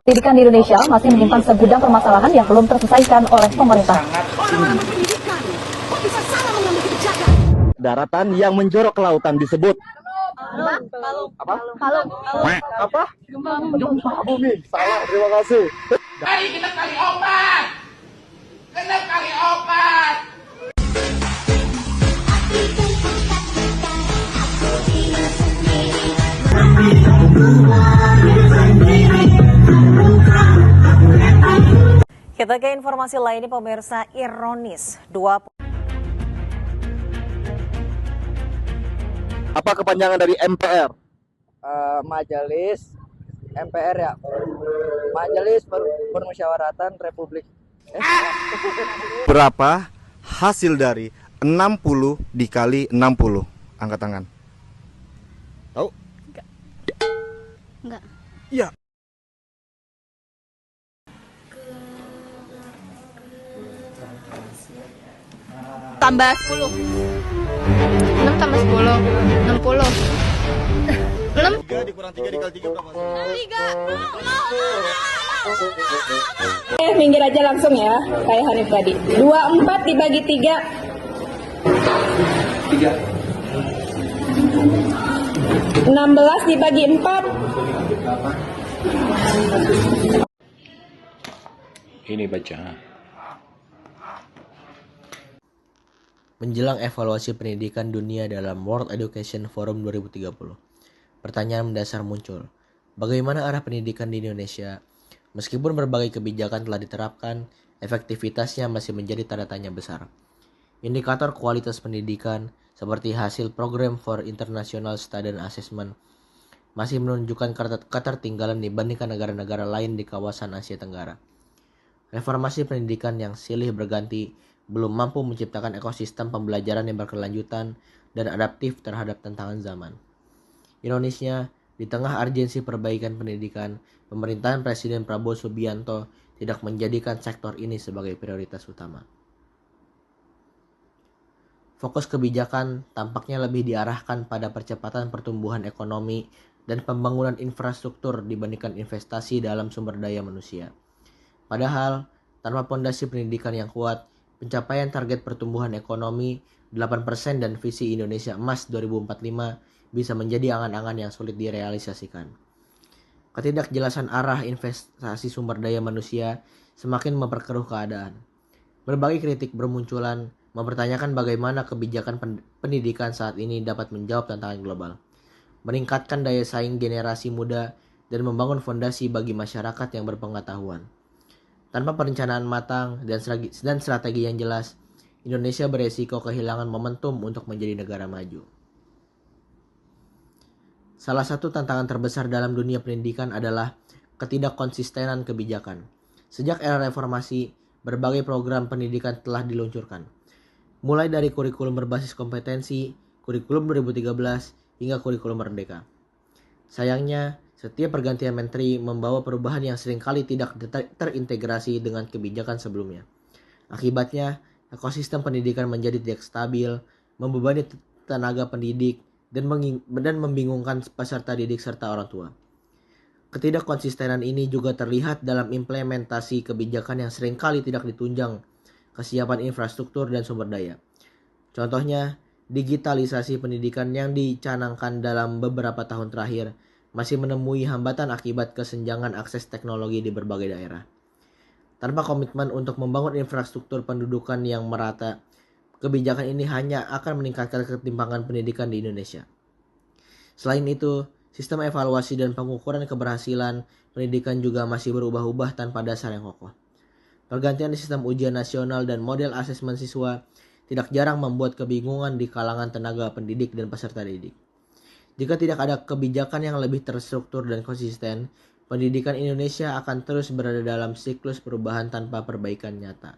Pendidikan di Indonesia masih menyimpan segudang permasalahan yang belum terselesaikan oleh pemerintah. Daratan yang menjorok ke lautan disebut Apa? gempa bumi. Salah, terima kasih. Mari kita cari obat. Kena cari obat. Kita ke informasi lainnya, pemirsa. Ironis, Apa kepanjangan dari MPR? Majelis MPR ya, Majelis Permusyawaratan Republik. Berapa hasil dari 60 dikali 60? Angkat tangan. Tahu? Enggak. Iya. Tambah 10. 6 tambah 10. 60. 6 3 dikurang 3 dikali 3 berapa? 3. Minggir aja langsung ya, kayak Hanif tadi. 24 dibagi 3. 16 dibagi 4. Ini baca. Menjelang evaluasi pendidikan dunia dalam World Education Forum 2030, pertanyaan mendasar muncul. Bagaimana arah pendidikan di Indonesia? Meskipun berbagai kebijakan telah diterapkan, efektivitasnya masih menjadi tanda tanya besar. Indikator kualitas pendidikan seperti hasil program for International Student Assessment masih menunjukkan ketertinggalan dibandingkan negara-negara lain di kawasan Asia Tenggara. Reformasi pendidikan yang silih berganti belum mampu menciptakan ekosistem pembelajaran yang berkelanjutan dan adaptif terhadap tantangan zaman. Ironisnya, di tengah urgensi perbaikan pendidikan, pemerintahan Presiden Prabowo Subianto tidak menjadikan sektor ini sebagai prioritas utama. Fokus kebijakan tampaknya lebih diarahkan pada percepatan pertumbuhan ekonomi dan pembangunan infrastruktur dibandingkan investasi dalam sumber daya manusia. Padahal, tanpa pondasi pendidikan yang kuat, pencapaian target pertumbuhan ekonomi 8% dan visi Indonesia Emas 2045 bisa menjadi angan-angan yang sulit direalisasikan. Ketidakjelasan arah investasi sumber daya manusia semakin memperkeruh keadaan. Berbagai kritik bermunculan mempertanyakan bagaimana kebijakan pendidikan saat ini dapat menjawab tantangan global, meningkatkan daya saing generasi muda, dan membangun fondasi bagi masyarakat yang berpengetahuan. Tanpa perencanaan matang dan strategi yang jelas, Indonesia beresiko kehilangan momentum untuk menjadi negara maju. Salah satu tantangan terbesar dalam dunia pendidikan adalah ketidakkonsistenan kebijakan. Sejak era reformasi, berbagai program pendidikan telah diluncurkan. Mulai dari kurikulum berbasis kompetensi, kurikulum 2013, hingga kurikulum merdeka. Sayangnya, setiap pergantian menteri membawa perubahan yang seringkali tidak terintegrasi dengan kebijakan sebelumnya. Akibatnya, ekosistem pendidikan menjadi tidak stabil, membebani tenaga pendidik, dan membingungkan peserta didik serta orang tua. Ketidakkonsistenan ini juga terlihat dalam implementasi kebijakan yang seringkali tidak ditunjang kesiapan infrastruktur dan sumber daya. Contohnya, digitalisasi pendidikan yang dicanangkan dalam beberapa tahun terakhir masih menemui hambatan akibat kesenjangan akses teknologi di berbagai daerah. Tanpa komitmen untuk membangun infrastruktur pendidikan yang merata, kebijakan ini hanya akan meningkatkan ketimpangan pendidikan di Indonesia. Selain itu, sistem evaluasi dan pengukuran keberhasilan pendidikan juga masih berubah-ubah tanpa dasar yang kokoh. Pergantian sistem ujian nasional dan model asesmen siswa tidak jarang membuat kebingungan di kalangan tenaga pendidik dan peserta didik. Jika tidak ada kebijakan yang lebih terstruktur dan konsisten, pendidikan Indonesia akan terus berada dalam siklus perubahan tanpa perbaikan nyata.